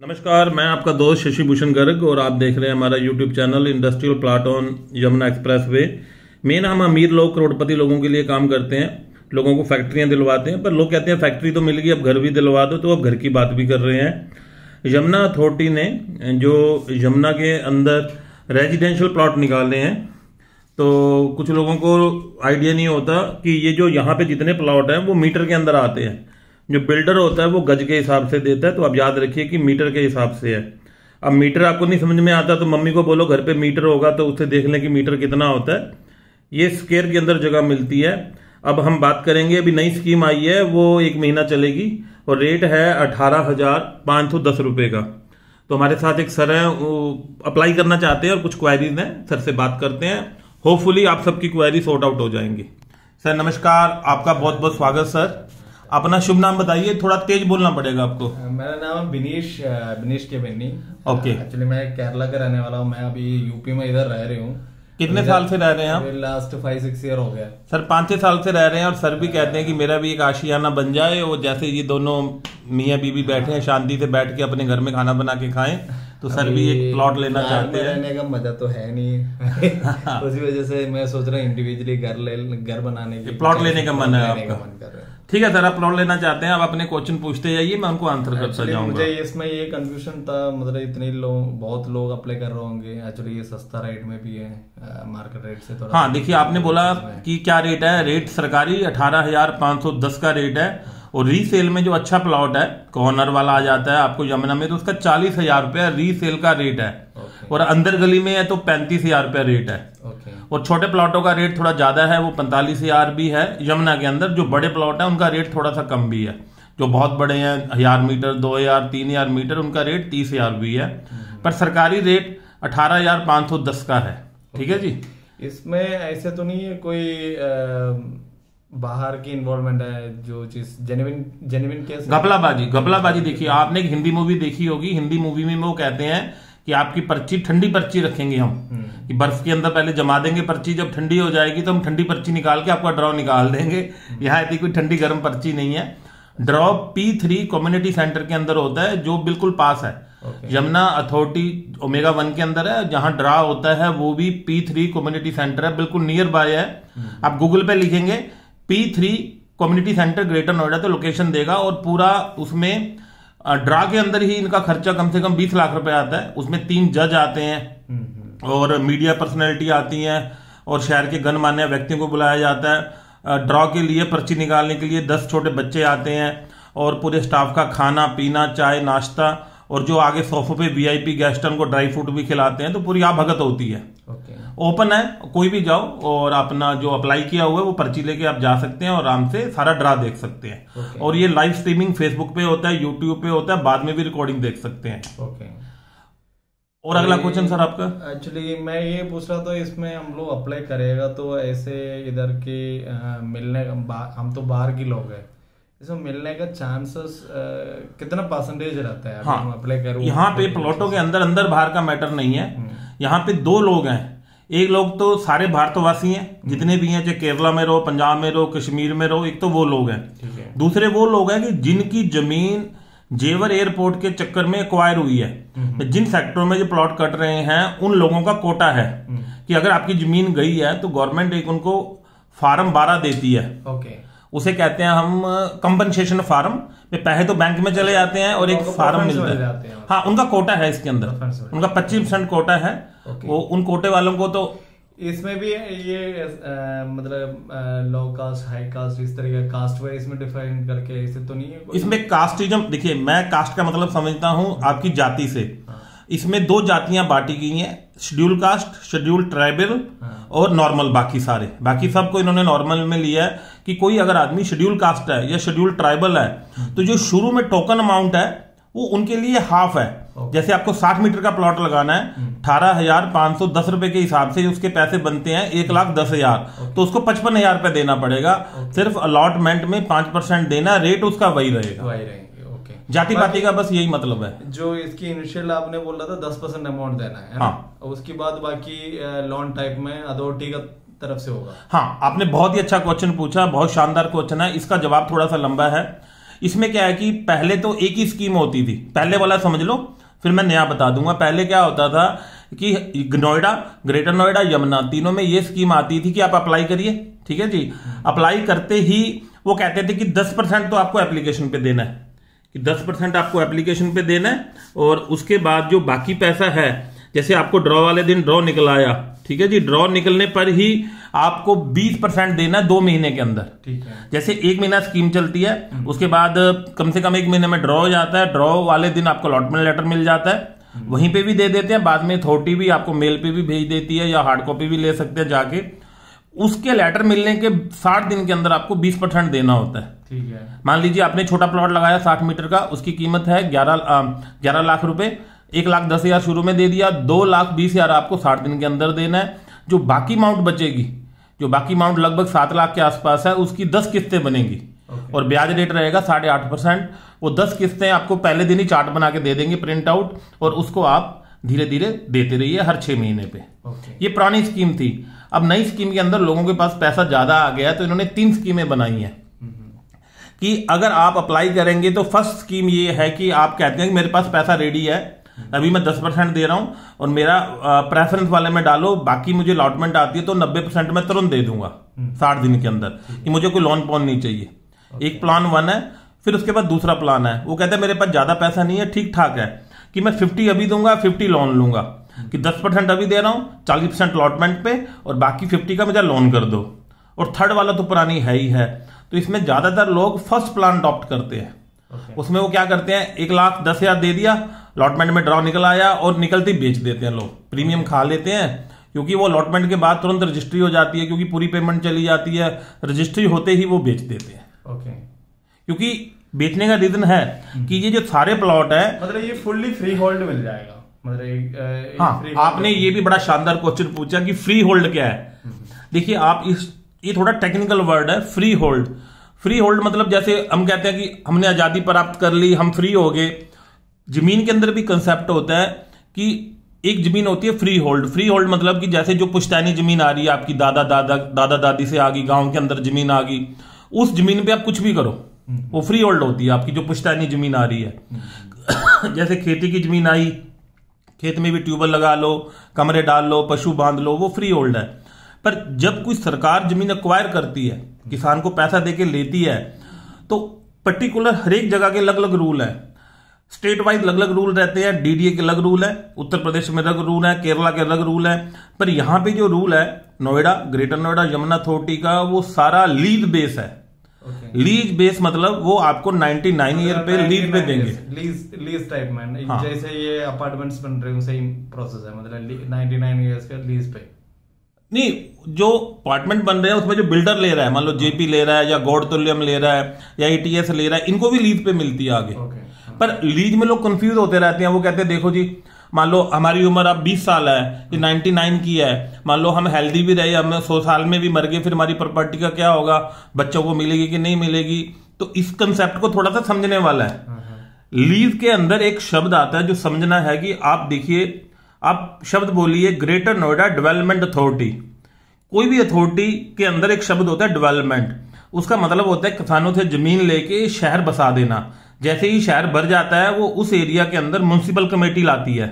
नमस्कार, मैं आपका दोस्त शशि भूषण गर्ग और आप देख रहे हैं हमारा YouTube channel industrial plot on Yamuna express way. Main हम अमीर लोग करोड़पति लोगों के लिए काम करते हैं, लोगों को फैक्ट्रियां दिलवाते हैं। पर लोग कहते हैं फैक्ट्री तो मिल गई, अब घर भी दिलवा दो, तो अब घर की बात भी कर रहे हैं। यमुना अथॉरिटी ने जो यमुना के अंदर रेजिडेंशियल प्लॉट निकाले हैं, तो कुछ लोगों को आइडिया नहीं होता कि ये जो यहाँ पे जितने प्लॉट हैं वो मीटर के अंदर आते हैं। जो बिल्डर होता है वो गज के हिसाब से देता है, तो आप याद रखिए कि मीटर के हिसाब से है। अब मीटर आपको नहीं समझ में आता तो मम्मी को बोलो घर पे मीटर होगा तो उससे देख लें कि मीटर कितना होता है। ये स्क्वायर के अंदर जगह मिलती है। अब हम बात करेंगे, अभी नई स्कीम आई है, वो 1 महीना चलेगी और रेट है 18,510 रुपये का। तो हमारे साथ एक सर हैं, वो अप्लाई करना चाहते हैं और कुछ क्वायरीज हैं, सर से बात करते हैं। होपफुली आप सबकी क्वायरी सॉर्ट आउट हो जाएंगी। सर नमस्कार, आपका बहुत बहुत स्वागत। सर अपना शुभ नाम बताइए, थोड़ा तेज बोलना पड़ेगा आपको। मेरा नाम बिनीश के बेन्नी। ओके। एक्चुअली मैं केरला का रहने वाला हूँ। मैं अभी यूपी में इधर रह रही हूँ। कितने साल से रह रहे हैं आप? लास्ट 5-6 ईयर हो गया। सर 5-6 साल से रह रहे हैं और सर भी कहते हैं कि मेरा भी एक आशियाना बन जाए, और जैसे ये दोनों मियाँ बीवी बैठे हैं शांति से बैठ के अपने घर में खाना बना के खाएं, तो सर भी एक प्लॉट लेना चाहते हैं। रहने का मजा तो है नहीं उसी वजह से मैं सोच रहा हूँ इंडिविजुअली घर बनाने की प्लॉट लेने का मन है आपका। मन कर रहा है। ठीक है सर, आप प्लॉट लेना चाहते हैं, आप अपने क्वेश्चन पूछते जाइए, मैं उनको आंसर करता जाऊंगा। मुझे इसमें ये कंफ्यूजन था, मतलब इतने लोग, बहुत लोग अप्लाई कर रहे होंगे। एक्चुअली ये सस्ता रेट में भी है, मार्केट रेट से थोड़ा। हाँ देखिए, आपने बोला कि क्या रेट है। रेट सरकारी 18,510 का रेट है, और रीसेल में जो अच्छा प्लॉट है, कॉर्नर वाला आ जाता है आपको यमुना में, तो उसका 40,000 रुपया रीसेल का रेट है। और अंदर गली में है तो 35,000 रुपया रेट है। और छोटे प्लॉटों का रेट थोड़ा ज्यादा है, वो 45,000 भी है यमुना के अंदर। जो बड़े प्लॉट है उनका रेट थोड़ा सा कम भी है। जो बहुत बड़े हैं 1,000 मीटर, 2,000, 3,000 मीटर, उनका रेट 30,000 भी है। पर सरकारी रेट 18,510 का है। ठीक है जी। इसमें ऐसे तो नहीं है कोई बाहर की इन्वॉल्वमेंट है, जो चीज जेन्युइन केस? घपलाबाजी देखिए, आपने एक हिंदी मूवी देखी होगी। हिंदी मूवी में वो कहते हैं कि आपकी पर्ची, ठंडी पर्ची रखेंगे हम, कि बर्फ के अंदर पहले जमा देंगे पर्ची, जब ठंडी हो जाएगी तो हम ठंडी पर्ची निकाल के आपका ड्रॉ निकाल देंगे। यहाँ इतनी कोई ठंडी गर्म पर्ची नहीं है। ड्रॉ P3 कम्युनिटी सेंटर के अंदर होता है, जो बिल्कुल पास है। यमुना अथॉरिटी ओमेगा 1 के अंदर है। जहां ड्रा होता है वो भी P3 कम्युनिटी सेंटर है, बिल्कुल नियर बाय है। आप गूगल पे लिखेंगे P3 community centre greater Noida तो लोकेशन देगा, और पूरा उसमें ड्रा के अंदर ही इनका खर्चा कम से कम 20 लाख रुपए आता है। उसमें 3 जज आते हैं और मीडिया पर्सनैलिटी आती हैं, और शहर के गणमान्य व्यक्तियों को बुलाया जाता है। ड्रॉ के लिए पर्ची निकालने के लिए 10 छोटे बच्चे आते हैं, और पूरे स्टाफ का खाना पीना, चाय नाश्ता, और जो आगे सोफे पे VIP गेस्ट उनको ड्राई फ्रूट भी खिलाते हैं। तो पूरी भगत होती है। ओपन है, कोई भी जाओ और अपना जो अप्लाई किया हुआ है वो पर्ची लेके आप जा सकते हैं और आराम से सारा ड्रा देख सकते हैं। और ये लाइव स्ट्रीमिंग फेसबुक पे होता है, यूट्यूब पे होता है, बाद में भी रिकॉर्डिंग देख सकते हैं। और अगला क्वेश्चन सर आपका? एक्चुअली मैं ये पूछ रहा था, इसमें हम लोग अप्लाई करेगा तो ऐसे इधर के मिलने, हम तो बाहर के लोग हैं, इसमें मिलने का चांसेस कितना परसेंटेज रहता है? हाँ, अप्लाई करूं यहाँ पे प्लॉटों के अंदर बाहर का मैटर नहीं है। यहाँ पे 2 लोग हैं। एक लोग तो सारे भारतवासी हैं, जितने भी हैं, चाहे केरला में रहो, पंजाब में रहो, कश्मीर में रहो, एक तो वो लोग हैं। दूसरे वो लोग हैं कि जिनकी जमीन जेवर एयरपोर्ट के चक्कर में एक्वायर हुई है। जिन सेक्टरों में जो प्लॉट कट रहे हैं उन लोगों का कोटा है कि अगर आपकी जमीन गई है तो गवर्नमेंट एक उनको फार्म 12 देती है। उसे कहते हैं हम कंपनसेशन फार्म में। पैसे तो बैंक में चले जाते हैं और एक फार्म मिलता है। हाँ, उनका कोटा है इसके अंदर, उनका 25% कोटा है। वो उन कोटे वालों को तो इसमें भी ये मतलब लो कास्ट, हाई कास्ट, इस तरह का कास्ट वाइज इसमें डिफाइन करके ऐसे तो नहीं है कोई? इसमें कास्टिज्म, देखिए मैं कास्ट का मतलब समझता हूं आपकी जाति से। इसमें 2 जातियां बांटी गई हैं, शेड्यूल कास्ट, शेड्यूल ट्राइबल और नॉर्मल। बाकी सबको इन्होंने नॉर्मल में लिया है कि कोई अगर आदमी शेड्यूल कास्ट है या शेड्यूल ट्राइबल है तो जो शुरू में टोकन अमाउंट है वो उनके लिए हाफ है। जैसे आपको 60 मीटर का प्लॉट लगाना है, 18,510 रुपए के हिसाब से उसके पैसे बनते हैं 1,10,000, तो उसको 55,000 रुपए देना पड़ेगा। सिर्फ अलॉटमेंट में 5% देना, रेट उसका वही रहेगा। जाति पाति का बस यही मतलब है। जो इसकी इनिशियल आपने बोला था 10% अमाउंट देना है। हाँ। उसके बाद बाकी लोन टाइप में अथॉरिटी का तरफ से होगा। हाँ, आपने बहुत ही अच्छा क्वेश्चन पूछा, बहुत शानदार क्वेश्चन है। इसका जवाब थोड़ा सा लंबा है। इसमें क्या है कि पहले तो एक ही स्कीम होती थी, पहले वाला समझ लो, फिर मैं नया बता दूंगा। पहले क्या होता था कि नोएडा, ग्रेटर नोएडा, यमुना, तीनों में ये स्कीम आती थी कि आप अप्लाई करिए, ठीक है जी। अप्लाई करते ही वो कहते थे कि 10% तो आपको एप्लीकेशन पे देना है, कि 10% आपको एप्लीकेशन पे देना है, और उसके बाद जो बाकी पैसा है, जैसे आपको ड्रॉ वाले दिन ड्रॉ निकल आया, ठीक है जी, ड्रॉ निकलने पर ही आपको 20% देना है 2 महीने के अंदर। ठीक है। जैसे 1 महीना स्कीम चलती है, उसके बाद कम से कम 1 महीने में ड्रॉ हो जाता है, ड्रॉ वाले दिन आपको अलॉटमेंट लेटर मिल जाता है, वहीं पे भी दे देते हैं, बाद में अथॉरिटी भी आपको मेल पे भी भेज देती है, या हार्ड कॉपी भी ले सकते हैं जाके। उसके लेटर मिलने के 60 दिन के अंदर आपको 20% देना होता है। ठीक है। मान लीजिए आपने छोटा प्लॉट लगाया 60 मीटर का, उसकी कीमत है 11 लाख रुपए, 1,10,000 शुरू में दे दिया, 2,20,000 आपको 60 दिन के अंदर देना है। जो बाकी अमाउंट बचेगी, जो बाकी अमाउंट लगभग 7 लाख के आसपास है, उसकी 10 किस्तें बनेगी, और ब्याज रेट रहेगा 8.5%। वो 10 किस्तें आपको पहले दिन ही चार्ट बना के दे देंगे प्रिंट आउट, और उसको आप धीरे धीरे देते रहिए हर 6 महीने पे। ये पुरानी स्कीम थी। अब नई स्कीम के अंदर लोगों के पास पैसा ज्यादा आ गया है, तो इन्होंने 3 स्कीमें बनाई हैं कि अगर आप अप्लाई करेंगे तो फर्स्ट स्कीम ये है कि आप कहते हैं कि मेरे पास पैसा रेडी है, अभी मैं 10% दे रहा हूं, और मेरा प्रेफरेंस वाले में डालो, बाकी मुझे अलॉटमेंट आती है तो 90% मैं तुरंत दे दूंगा 60 दिन के अंदर, कि मुझे कोई लोन पॉन नहीं चाहिए। एक प्लान 1 है। फिर उसके बाद दूसरा प्लान है, वो कहता है मेरे पास ज्यादा पैसा नहीं है, ठीक ठाक है, कि मैं 50 अभी दूंगा, 50 लोन लूंगा, कि 10% अभी दे रहा हूं, 40% अलॉटमेंट पे, और बाकी 50 का मुझे लोन कर दो। और थर्ड वाला तो पुरानी है ही है। तो इसमें ज्यादातर लोग फर्स्ट प्लान अडॉप्ट करते हैं। उसमें वो क्या करते हैं, 1,10,000 दे दिया, अलॉटमेंट में ड्रॉ निकल आया, और निकलते ही बेच देते हैं लोग, प्रीमियम खा लेते हैं, क्योंकि वो अलॉटमेंट के बाद तुरंत रजिस्ट्री हो जाती है, क्योंकि पूरी पेमेंट चली जाती है, रजिस्ट्री होते ही वो बेच देते हैं। क्योंकि बेचने का रीजन है कि ये जो सारे प्लॉट है, मतलब ये फुल्ली फ्री होल्ड मिल जाएगा, मतलब हाँ, आपने ये भी बड़ा शानदार क्वेश्चन पूछा कि फ्री होल्ड क्या है। देखिए आप ये थोड़ा टेक्निकल वर्ड है, फ्री होल्ड। फ्री होल्ड मतलब जैसे हम कहते हैं कि हमने आजादी प्राप्त कर ली, हम फ्री हो गए। जमीन के अंदर भी कंसेप्ट होता है कि एक जमीन होती है फ्री होल्ड। फ्री होल्ड मतलब कि जैसे जो पुश्तैनी जमीन आ रही है, आपकी दादा दादी से आ गई, गांव के अंदर जमीन आ गई, उस जमीन पे आप कुछ भी करो, वो फ्री होल्ड होती है आपकी, जो पुश्तैनी जमीन आ रही है। जैसे खेती की जमीन आई, खेत में भी ट्यूबवेल लगा लो, कमरे डाल लो, पशु बांध लो, वो फ्री होल्ड है। पर जब कोई सरकार जमीन एक्वायर करती है, किसान को पैसा देके लेती है, तो पर्टिकुलर हर एक जगह के अलग अलग रूल है, स्टेट वाइज अलग अलग रूल रहते हैं। डीडीए के अलग रूल है, उत्तर प्रदेश में अलग रूल है, केरला के अलग रूल है। पर यहां पे जो रूल है नोएडा, ग्रेटर नोएडा यमुना अथॉरिटी का, वो सारा लीज बेस है। लीज बेस मतलब वो आपको 99 ईयर पे लीज पे देंगे, लीज टाइप में। हाँ। जैसे ये अपार्टमेंट्स बन रहे हैं, सेम प्रोसेस है, मतलब 99 ईयर्स का लीज पे। नहीं, जो अपार्टमेंट बन रहे हैं उसमें जो बिल्डर ले रहा है, मान लो जेपी ले रहा है, या गौड़तुल्यम ले रहा है, या एटीएस ले रहा है, इनको भी लीज पे मिलती है आगे। पर लीज में लोग कंफ्यूज होते रहते हैं। वो कहते हैं देखो जी, मान लो हमारी उम्र अब 20 साल है, ये 99 की है, मान लो हम हेल्दी भी रहे, हम 100 साल में भी मर गए, फिर हमारी प्रॉपर्टी का क्या होगा, बच्चों को मिलेगी कि नहीं मिलेगी। तो इस कंसेप्ट को थोड़ा सा समझने वाला है। लीज के अंदर एक शब्द आता है जो समझना है कि आप देखिए, आप शब्द बोलिए ग्रेटर नोएडा डेवलपमेंट अथॉरिटी। कोई भी अथॉरिटी के अंदर एक शब्द होता है डेवलपमेंट। उसका मतलब होता है किसानों से जमीन लेके शहर बसा देना। जैसे ही शहर भर जाता है, वो उस एरिया के अंदर म्युनिसिपल कमेटी लाती है।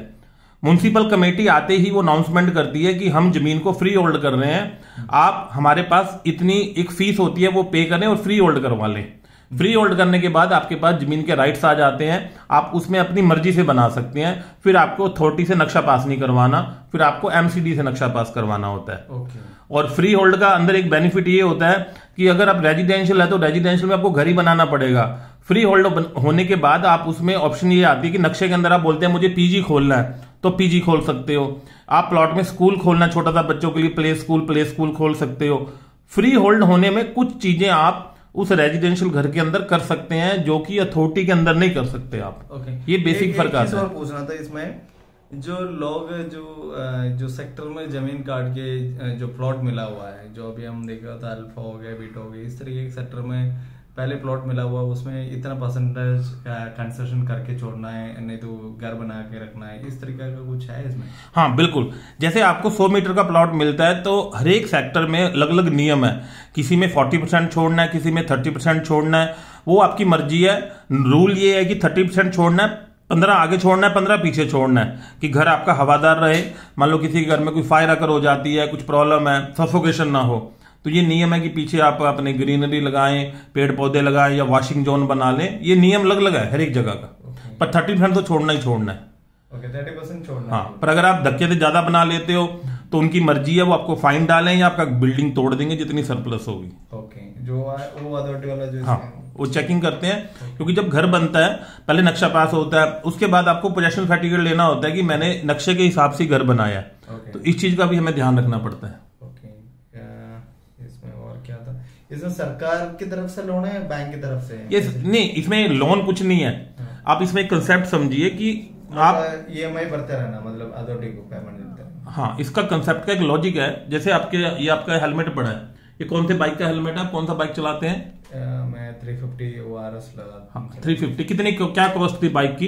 म्युनिसिपल कमेटी आते ही वो अनाउंसमेंट करती है कि हम जमीन को फ्री होल्ड कर रहे हैं, आप हमारे पास इतनी एक फीस होती है वो पे करें और फ्री होल्ड करवा लें। फ्री होल्ड करने के बाद आपके पास जमीन के राइट्स आ जाते हैं, आप उसमें अपनी मर्जी से बना सकते हैं। फिर आपको अथॉरिटी से नक्शा पास नहीं करवाना, फिर आपको एमसीडी से नक्शा पास करवाना होता है। और फ्री होल्ड का अंदर एक बेनिफिट ये होता है कि अगर आप रेजिडेंशियल है तो रेजिडेंशियल में आपको घर ही बनाना पड़ेगा। फ्री होल्ड होने के बाद आप उसमें ऑप्शन ये आती है कि नक्शे के अंदर आप बोलते हैं मुझे पीजी खोलना है, तो पीजी खोल सकते हो। आप प्लॉट में स्कूल खोलना, छोटा सा बच्चों के लिए प्ले स्कूल खोल सकते हो। फ्री होल्ड होने में कुछ चीजें आप उस रेजिडेंशियल घर के अंदर कर सकते हैं जो कि अथॉरिटी के अंदर नहीं कर सकते आप। ये बेसिक फर्क आता है। पूछना था इसमें, जो लोग जो सेक्टर में जमीन काट के जो प्लॉट मिला हुआ है, जो अभी हम देख रहे थे अल्फा हो गया, बीट हो गया, इस तरीके के सेक्टर में पहले प्लॉट मिला हुआ, उसमें इतना परसेंटेज कंसेशन करके छोड़ना है, नहीं तो घर बना के रखना है, इस तरीके का कुछ है इसमें? हाँ बिल्कुल। जैसे आपको 100 मीटर का प्लॉट मिलता है तो हर एक सेक्टर में अलग अलग नियम है। किसी में 40% छोड़ना है, किसी में 30% छोड़ना है। वो आपकी मर्जी है। रूल ये है कि 30% छोड़ना है, 15 आगे छोड़ना है, 15 पीछे छोड़ना है, कि घर आपका हवादार रहे। मान लो किसी के घर में कोई फायर अगर हो जाती है, कुछ प्रॉब्लम है, सफोकेशन ना हो, तो ये नियम है कि पीछे आप अपने ग्रीनरी लगाएं, पेड़ पौधे लगाएं या वॉशिंग जोन बना लें। ये नियम अलग अलग है हर एक जगह का, पर 30% तो छोड़ना ही छोड़ना है। 30% छोड़ना। हाँ, पर अगर आप धक्के से ज्यादा बना लेते हो तो उनकी मर्जी है, वो आपको फाइन डालें या आपका बिल्डिंग तोड़ देंगे जितनी सरप्लस होगी। ओके, जो वो अथॉरिटी वाला जो हाँ, वो चेकिंग करते हैं, क्योंकि जब घर बनता है पहले नक्शा पास होता है, उसके बाद आपको पोजेशन सर्टिफिकेट लेना होता है कि मैंने नक्शे के हिसाब से घर बनाया है। तो इस चीज का भी हमें ध्यान रखना पड़ता है। इसमें और क्या था? इसमें सरकार की तरफ से लोन है, बैंक की तरफ से? ये नहीं, इसमें लोन कुछ नहीं है। आप इसमें एक कंसेप्ट समझिए कि आप EMI भरते रहना, मतलब अथॉरिटी को पेमेंट देते रहना। हाँ, इसका कंसेप्ट का एक लॉजिक है। जैसे ये आपका हेलमेट पड़ा है, ये कौन से बाइक का हेलमेट है? कौन सा बाइक चलाते हैं? मैं 350 ORS लगा। हाँ, 350 कितनी क्या कॉस्ट थी बाइक की?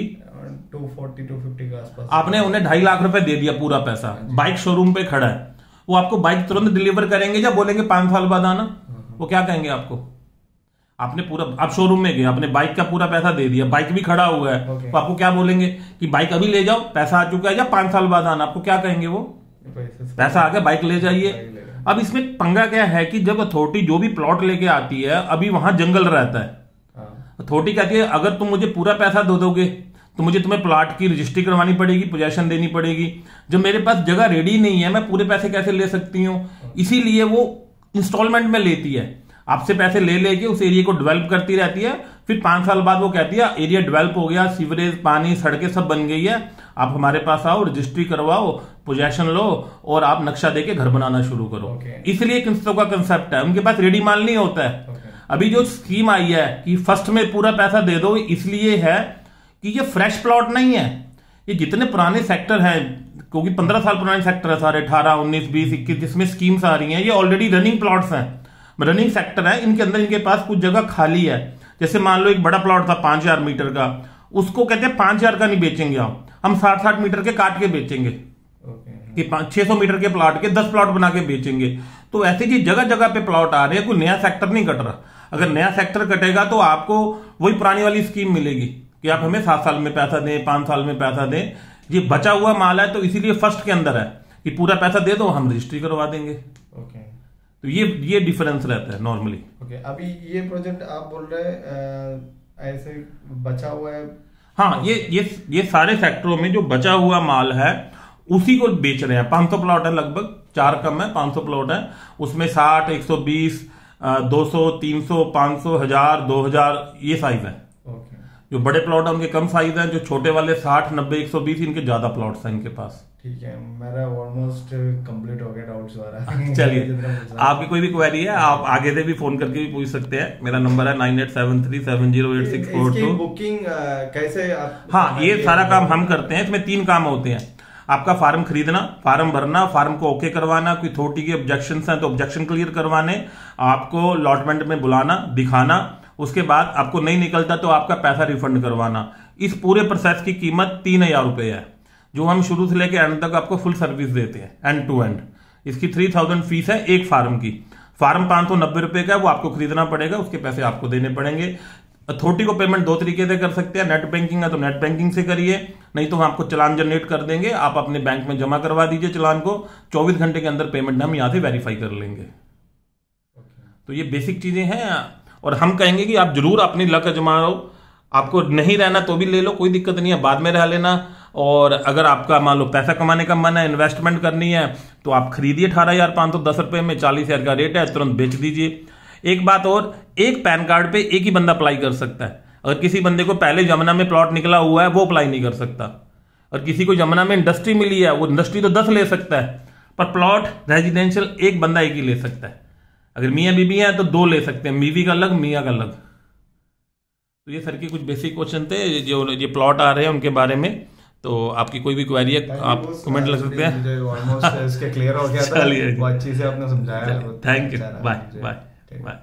240-250 के आसपास। आपने उन्हें 2.5 लाख रुपए दे दिया पूरा पैसा, बाइक शोरूम पे खड़ा है, वो आपको बाइक तुरंत डिलीवर करेंगे या बोलेंगे 5 साल बाद आना? वो क्या कहेंगे आपको? आपने पूरा, आप शोरूम में गए, आपने बाइक का पूरा पैसा दे दिया, बाइक भी खड़ा हुआ है, तो आपको क्या बोलेंगे कि बाइक अभी ले जाओ, पैसा आ चुका है, या 5 साल बाद आना? आपको क्या कहेंगे? वो पैसा आ गया, बाइक ले जाइए। अब इसमें पंगा क्या है कि जब अथॉरिटी जो भी प्लॉट लेके आती है, अभी वहां जंगल रहता है, अथॉरिटी कहती है अगर तुम मुझे पूरा पैसा दे दोगे तो मुझे तुम्हें प्लॉट की रजिस्ट्री करवानी पड़ेगी, पोजेशन देनी पड़ेगी। जब मेरे पास जगह रेडी नहीं है, मैं पूरे पैसे कैसे ले सकती हूँ? इसीलिए वो इंस्टॉलमेंट में लेती है, आपसे पैसे ले लेके उस एरिया को डेवलप करती रहती है। फिर 5 साल बाद वो कहती है एरिया डेवलप हो गया, सीवरेज, पानी, सड़कें सब बन गई है, आप हमारे पास आओ, रजिस्ट्री करवाओ, पोजेशन लो और आप नक्शा देके घर बनाना शुरू करो। इसलिए किस्तों का कंसेप्ट है, उनके पास रेडी माल नहीं होता है। अभी जो स्कीम आई है कि फर्स्ट में पूरा पैसा दे दो, इसलिए है कि ये फ्रेश प्लॉट नहीं है। ये जितने पुराने सेक्टर हैं, क्योंकि 15 साल पुराने सेक्टर है सारे, 18, 19, 20, 21 जिसमें स्कीम्स आ रही हैं, ये ऑलरेडी रनिंग प्लॉट्स हैं, रनिंग सेक्टर है। इनके अंदर इनके पास कुछ जगह खाली है। जैसे मान लो एक बड़ा प्लॉट था 5000 मीटर का, उसको कहते हैं 5000 का नहीं बेचेंगे हम 60-60 मीटर के काट के बेचेंगे, कि 600 मीटर के प्लॉट के 10 प्लॉट बना के बेचेंगे। तो ऐसे जी जगह जगह पे प्लॉट आ रहे हैं, कोई नया सेक्टर नहीं कट रहा। अगर नया सेक्टर कटेगा तो आपको वही पुरानी वाली स्कीम मिलेगी कि आप हमें 7 साल में पैसा दें, 5 साल में पैसा दें। ये बचा हुआ माल है, तो इसीलिए फर्स्ट के अंदर है कि पूरा पैसा दे दो, हम रजिस्ट्री करवा देंगे। तो ये डिफरेंस रहता है नॉर्मली। अभी ये प्रोजेक्ट आप बोल रहे ऐसे बचा हुआ है? हाँ, ये सारे सेक्टरों में जो बचा हुआ माल है उसी को बेच रहे हैं। 500 प्लॉट है, लगभग 4 कम है, 500 प्लॉट है। उसमें 60, 120, 200, 300, 500, 1000, 2000 ये साइज है। जो बड़े प्लॉट है उनके कम साइज है, जो छोटे वाले 60, 90, 120 इनके ज्यादा प्लॉट्स हैं इनके पास। ठीक है, मेरा ऑलमोस्ट कंप्लीट हो गया डाउट्स सारा। चलिए, आपकी कोई भी क्वेरी है आप आगे से भी फोन करके भी पूछ सकते हैं। मेरा नंबर है 9873708642। बुकिंग कैसे आप? हाँ, ये सारा काम हम करते हैं। इसमें 3 काम होते हैं। आपका फार्म खरीदना, फार्म भरना, फार्म को ओके करवाना, कोई अथॉरिटी के ऑब्जेक्शन हैं तो ऑब्जेक्शन क्लियर करवाने, आपको अलॉटमेंट में बुलाना, दिखाना, उसके बाद आपको नहीं निकलता तो आपका पैसा रिफंड करवाना। इस पूरे प्रोसेस की कीमत 3000 रुपए है, जो हम शुरू से लेकर एंड तक आपको फुल सर्विस देते हैं, एंड टू एंड। इसकी 3000 फीस है एक फार्म की। फार्म 590 रुपए का, वो आपको खरीदना पड़ेगा, उसके पैसे आपको देने पड़ेंगे। अथॉरिटी को पेमेंट 2 तरीके से कर सकते हैं। नेट बैंकिंग है तो नेट बैंकिंग से करिए, नहीं तो हम आपको चालान जनरेट कर देंगे, आप अपने बैंक में जमा करवा दीजिए चालान को। 24 घंटे के अंदर पेमेंट हम यहाँ से वेरीफाई कर लेंगे। तो ये बेसिक चीजें हैं, और हम कहेंगे कि आप जरूर अपनी लक आजमाओ। आपको नहीं रहना तो भी ले लो, कोई दिक्कत नहीं है, बाद में रह लेना। और अगर आपका मान लो पैसा कमाने का मन है, इन्वेस्टमेंट करनी है, तो आप खरीदिए 18,510 रुपए में, 40,000 का रेट है, तुरंत बेच दीजिए। एक बात और, एक पैन कार्ड पे एक ही बंदा अप्लाई कर सकता है। अगर किसी बंदे को पहले जमुना में प्लॉट निकला हुआ है, वो अप्लाई नहीं कर सकता। और किसी को जमुना में इंडस्ट्री मिली है, वो इंडस्ट्री तो 10 ले सकता है, पर प्लॉट रेजिडेंशियल एक बंदा एक ही ले सकता है। अगर मियाँ बीबी है तो 2 ले सकते हैं, बीवी का अलग, मियाँ का अलग। तो ये सर के कुछ बेसिक क्वेश्चन थे जो ये प्लॉट आ रहे हैं उनके बारे में। तो आपकी कोई भी क्वेरी है आप कमेंट लग सकते हैं। मुझे ऑलमोस्ट इसके क्लियर हो गया था, चलिए, बहुत अच्छी से आपने समझाया। Thank you, bye bye bye.